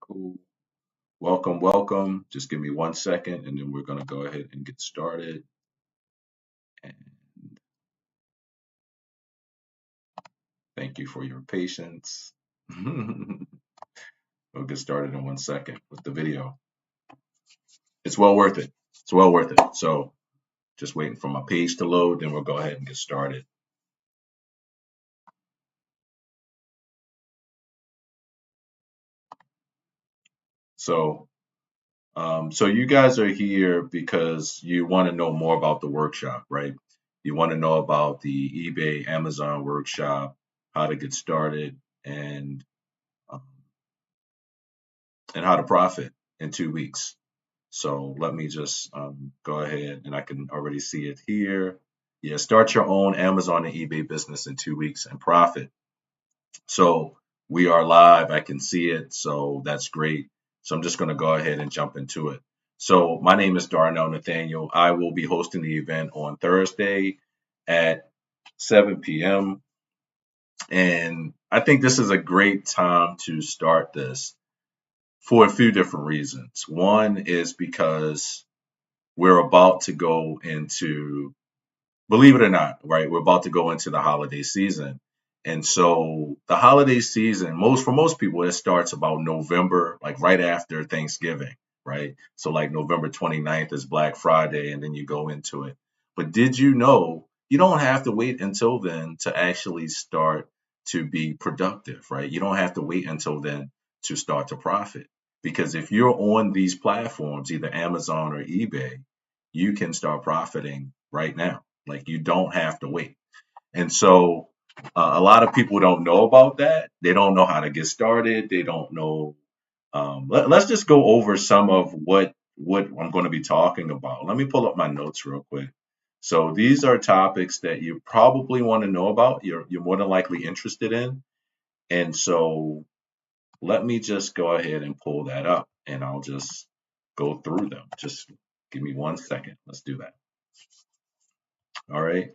Cool. Welcome, welcome. Just give me 1 second and then we're going to go ahead and get started. And thank you for your patience. We'll get started in 1 second with the video. It's well worth it. It's well worth it. So just waiting for my page to load, then we'll go ahead and get started. So, so you guys are here because you want to know more about the workshop, right? You want to know about the eBay, Amazon workshop, how to get started, um, and how to profit in 2 weeks. So let me just go ahead and I can already see it here. Yeah, start your own Amazon and eBay business in 2 weeks and profit. So we are live. I can see it. So that's great. So I'm just going to go ahead and jump into it. So my name is Darnell Nathaniel. I will be hosting the event on Thursday at 7 p.m. And I think this is a great time to start this for a few different reasons. One is because we're about to go into, believe it or not, right? We're about to go into the holiday season. And so the holiday season, for most people, it starts about November, like right after Thanksgiving, right? So like November 29th is Black Friday, and then you go into it. But did you know you don't have to wait until then to actually start to be productive, right? You don't have to wait until then to start to profit. Because if you're on these platforms, either Amazon or eBay, you can start profiting right now. Like you don't have to wait. And so a lot of people don't know about that. They don't know how to get started. They don't know. Let's just go over some of what I'm going to be talking about. Let me pull up my notes real quick. So these are topics that you probably want to know about. You're more than likely interested in. And so let me just go ahead and pull that up and I'll just go through them. Just give me 1 second. Let's do that. All right.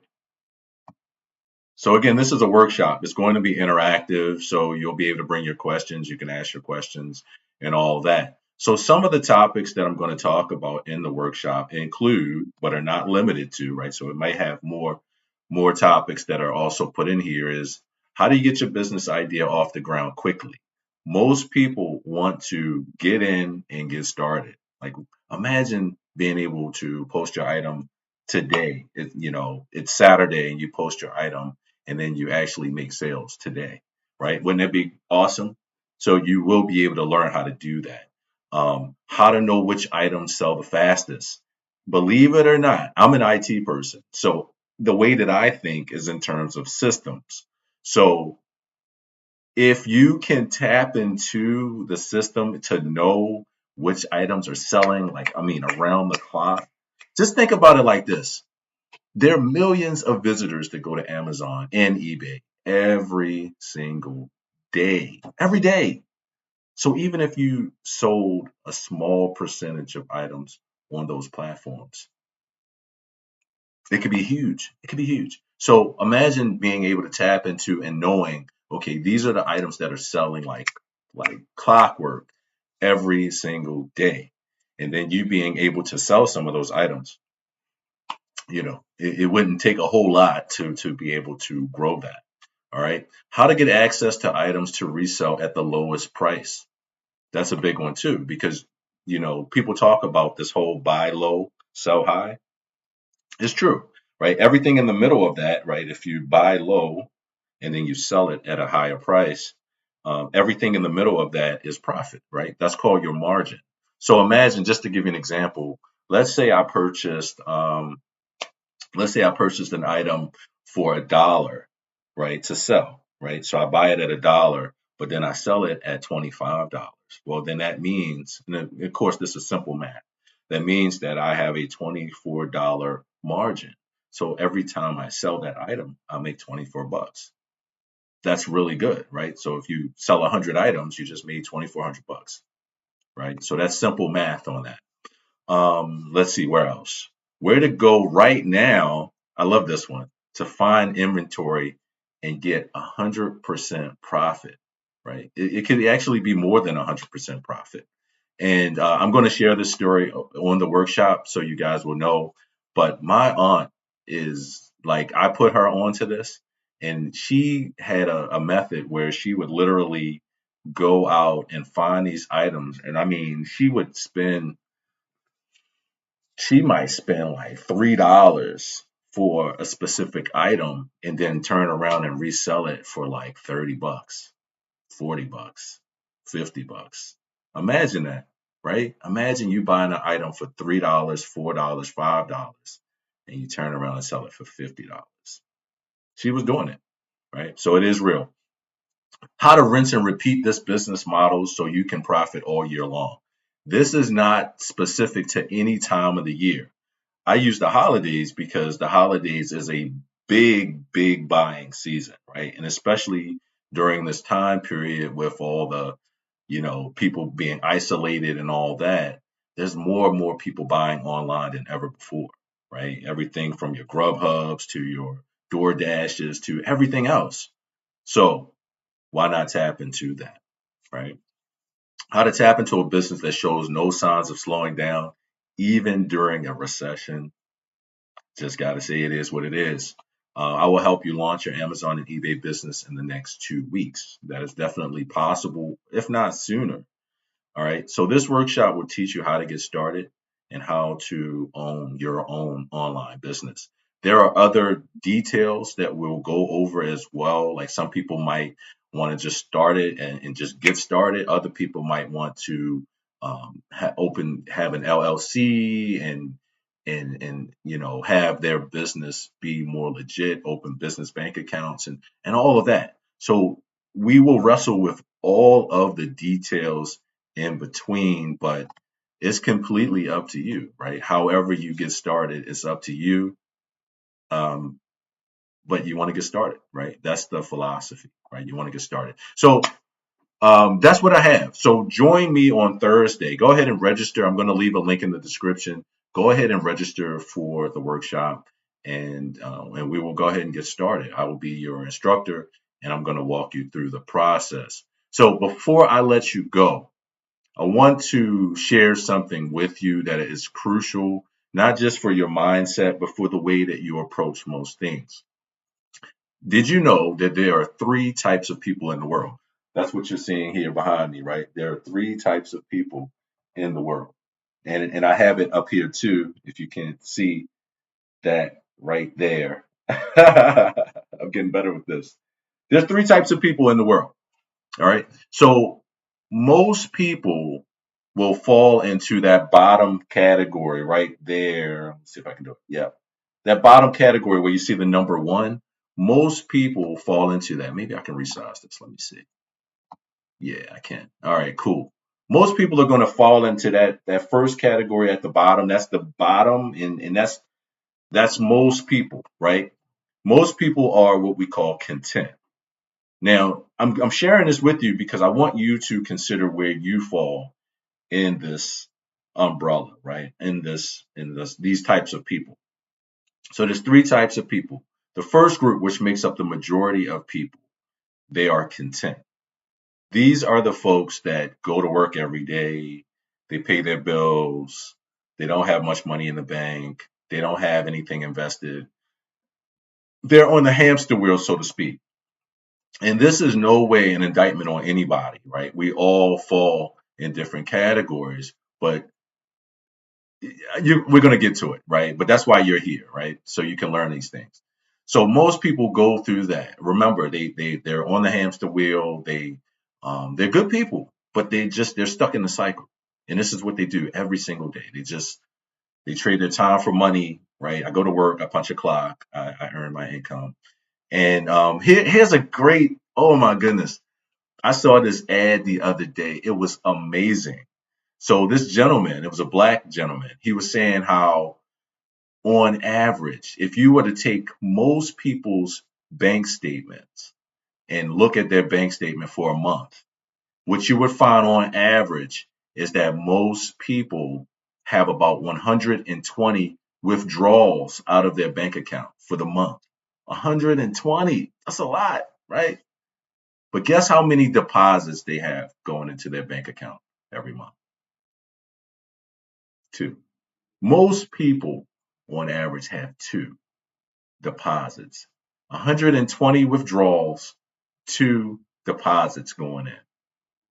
So again, this is a workshop. It's going to be interactive, so you'll be able to bring your questions. You can ask your questions and all that. So some of the topics that I'm going to talk about in the workshop include, but are not limited to, right? So it might have more topics that are also put in here is how do you get your business idea off the ground quickly? Most people want to get in and get started. Like imagine being able to post your item today. It's Saturday and you post your item and then you actually make sales today, right? Wouldn't that be awesome? So you will be able to learn how to do that. How to know which items sell the fastest. Believe it or not, I'm an IT person. So the way that I think is in terms of systems. So if you can tap into the system to know which items are selling, like, I mean, around the clock, just think about it like this. There are millions of visitors that go to Amazon and eBay every single day, every day. So even if you sold a small percentage of items on those platforms, it could be huge. It could be huge. So imagine being able to tap into and knowing, okay, these are the items that are selling like clockwork every single day. And then you being able to sell some of those items, it wouldn't take a whole lot to be able to grow that. All right. How to get access to items to resell at the lowest price. That's a big one too, because people talk about this whole buy low, sell high. It's true, right? Everything in the middle of that, right? If you buy low and then you sell it at a higher price, everything in the middle of that is profit, right? That's called your margin. So imagine, just to give you an example, let's say I purchased let's say I purchased an item for $1, right, to sell, right? So I buy it at $1, but then I sell it at $25. Well, then that means, and of course, this is simple math. That means that I have a $24 margin. So every time I sell that item, I make 24 bucks. That's really good, right? So if you sell 100 items, you just made 2,400 bucks, right? So that's simple math on that. Let's see where else. Where to go right now? I love this one. To find inventory and get 100% profit. right? It could actually be more than 100% profit. And I'm going to share this story on the workshop so you guys will know. But my aunt is like, I put her onto this, and she had a method where she would literally go out and find these items. And I mean, she might spend like $3 for a specific item and then turn around and resell it for like $30, $40, $50. Imagine that, right? Imagine you buying an item for $3, $4, $5, and you turn around and sell it for $50. She was doing it, right? So it is real. How to rinse and repeat this business model so you can profit all year long. This is not specific to any time of the year. I use the holidays because the holidays is a big, big buying season, right? And especially during this time period with all the, people being isolated and all that, there's more and more people buying online than ever before, right? Everything from your Grubhubs to your Door Dashes to everything else. So why not tap into that, right? How to tap into a business that shows no signs of slowing down, even during a recession. Just got to say it is what it is. I will help you launch your Amazon and eBay business in the next 2 weeks. That is definitely possible, if not sooner. All right. So this workshop will teach you how to get started and how to own your own online business. There are other details that we'll go over as well. Like some people might want to just start it and just get started. Other people might want to have an LLC and have their business be more legit, open business bank accounts and all of that. So we will wrestle with all of the details in between, but it's completely up to you, right? However you get started, it's up to you. Um, but you want to get started, right? That's the philosophy, right? You want to get started. So that's what I have. So join me on Thursday. Go ahead and register. I'm going to leave a link in the description. Go ahead and register for the workshop, and we will go ahead and get started. I will be your instructor, and I'm going to walk you through the process. So before I let you go, I want to share something with you that is crucial, not just for your mindset, but for the way that you approach most things. Did you know that there are three types of people in the world? That's what you're seeing here behind me, right? There are three types of people in the world. And I have it up here too, if you can see that right there. I'm getting better with this. There's three types of people in the world. All right. So most people will fall into that bottom category right there. Let's see if I can do it. Yeah. That bottom category where you see the number one, most people fall into that. Maybe I can resize this. Let me see. Yeah, I can. All right, cool. Most people are going to fall into that first category at the bottom. That's the bottom, and that's most people, right? Most people are what we call content. Now, I'm sharing this with you because I want you to consider where you fall in this umbrella, right? In this these types of people. So there's three types of people. The first group, which makes up the majority of people, they are content. These are the folks that go to work every day, they pay their bills, they don't have much money in the bank, they don't have anything invested. They're on the hamster wheel, so to speak. And this is no way an indictment on anybody, right? We all fall in different categories, but we're going to get to it, right? But that's why you're here, right? So you can learn these things. So most people go through that. Remember, they're on the hamster wheel. They're good people, but they're stuck in the cycle. And this is what they do every single day. They trade their time for money, right? I go to work, I punch a clock, I earn my income. And here's a great, oh my goodness, I saw this ad the other day. It was amazing. So this gentleman, it was a black gentleman, he was saying how, on average, if you were to take most people's bank statements and look at their bank statement for a month, what you would find on average is that most people have about 120 withdrawals out of their bank account for the month. 120, that's a lot, right? But guess how many deposits they have going into their bank account every month? Two. Most people on average have two deposits. 120 withdrawals, two deposits going in.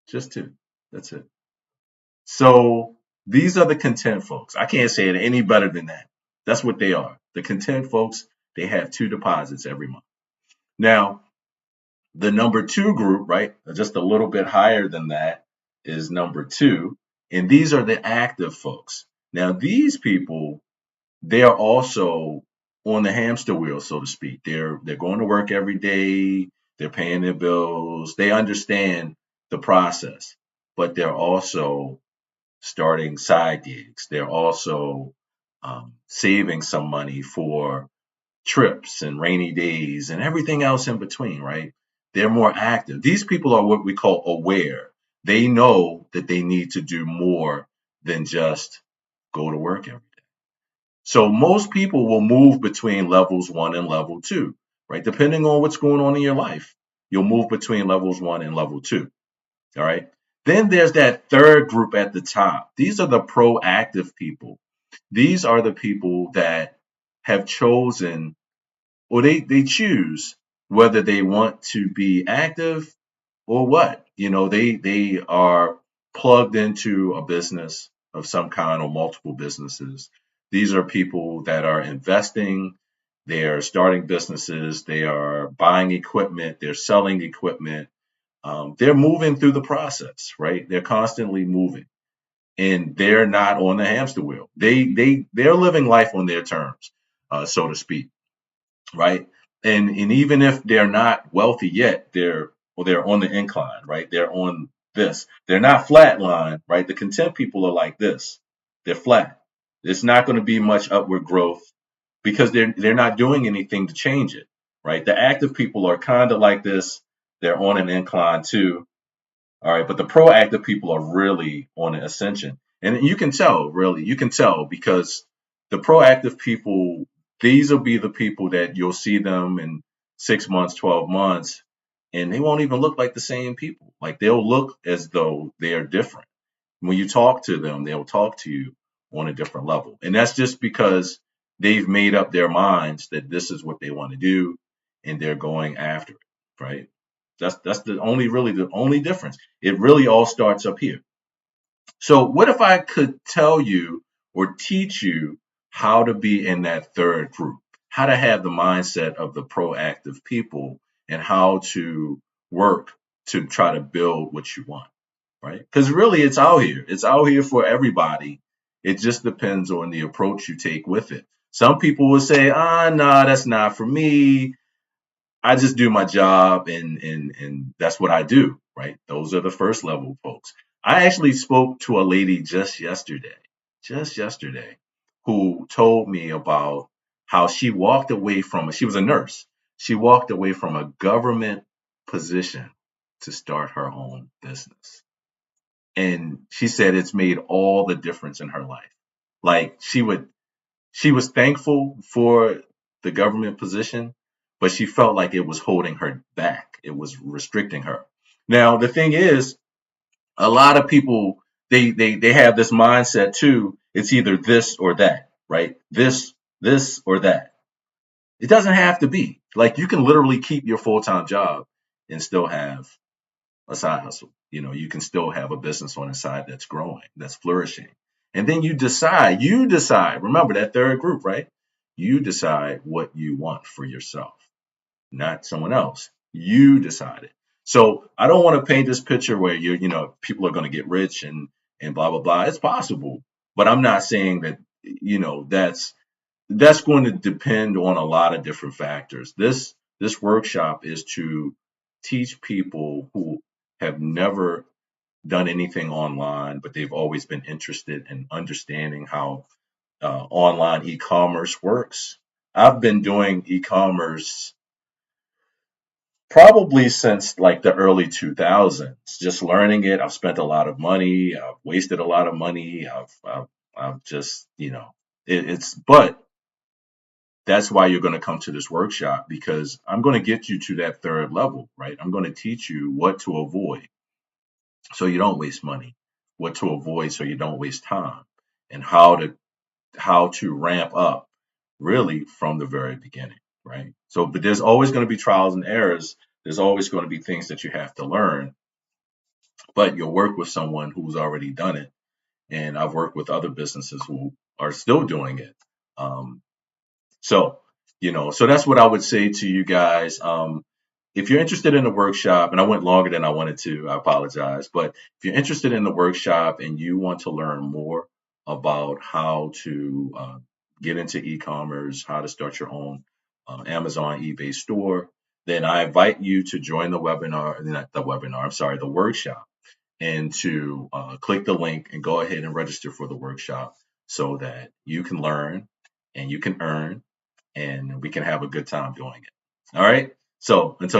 Just two. That's it. So these are the content folks. I can't say it any better than that. That's what they are. The content folks, they have two deposits every month. Now, the number two group, right, just a little bit higher than that, is number two. And these are the active folks. Now, these people, they are also on the hamster wheel, so to speak. They're going to work every day, they're paying their bills, they understand the process, but they're also starting side gigs. They're also saving some money for trips and rainy days and everything else in between, right? They're more active. These people are what we call aware. They know that they need to do more than just go to work every day. So most people will move between levels one and level two, right? Depending on what's going on in your life, you'll move between levels one and level two. All right. Then there's that third group at the top. These are the proactive people. These are the people that have chosen, or they choose whether they want to be active or what. They are plugged into a business of some kind or multiple businesses. These are people that are investing, they are starting businesses, they are buying equipment, they're selling equipment, they're moving through the process, right? They're constantly moving, and they're not on the hamster wheel. They're living life on their terms, so to speak, right? And even if they're not wealthy yet, they're on the incline, right? They're on this. They're not flatline, right? The content people are like this. They're flat. It's not going to be much upward growth because they're not doing anything to change it, right? The active people are kind of like this. They're on an incline too. All right, but the proactive people are really on an ascension. And you can tell, really, you can tell because the proactive people, these will be the people that you'll see them in 6 months, 12 months, and they won't even look like the same people. Like they'll look as though they are different. When you talk to them, they'll talk to you on a different level. And that's just because they've made up their minds that this is what they want to do and they're going after it, right? That's the only difference. It really all starts up here. So what if I could tell you or teach you how to be in that third group, how to have the mindset of the proactive people and how to work to try to build what you want, right? Because really it's out here. It's out here for everybody. It just depends on the approach you take with it. Some people will say, nah, that's not for me. I just do my job and that's what I do, right? Those are the first level folks. I actually spoke to a lady just yesterday, who told me about how she walked away from, she was a nurse. She walked away from a government position to start her own business. And she said it's made all the difference in her life. Like she was thankful for the government position, but she felt like it was holding her back. It was restricting her. Now, the thing is, a lot of people they have this mindset too. It's either this or that, right? This or that. It doesn't have to be. Like you can literally keep your full-time job and still have a side hustle. You can still have a business on the side that's growing, that's flourishing. And then you decide, remember that third group, right? You decide what you want for yourself, not someone else. You decide it. So I don't want to paint this picture where people are going to get rich and blah blah blah. It's possible, but I'm not saying that that's going to depend on a lot of different factors. This workshop is to teach people who have never done anything online, but they've always been interested in understanding how online e-commerce works. I've been doing e-commerce probably since like the early 2000s, just learning it. I've spent a lot of money. I've wasted a lot of money. I've just, it's, but that's why you're going to come to this workshop, because I'm going to get you to that third level, right? I'm going to teach you what to avoid so you don't waste money, what to avoid so you don't waste time, and how to ramp up really from the very beginning, right? So, but there's always going to be trials and errors. There's always going to be things that you have to learn, but you'll work with someone who's already done it. And I've worked with other businesses who are still doing it. Um, so, so that's what I would say to you guys. If you're interested in the workshop, and I went longer than I wanted to, I apologize. But if you're interested in the workshop and you want to learn more about how to get into e-commerce, how to start your own Amazon, eBay store, then I invite you to join the webinar, not the webinar, I'm sorry, the workshop, and to click the link and go ahead and register for the workshop so that you can learn and you can earn and we can have a good time doing it. All right. So until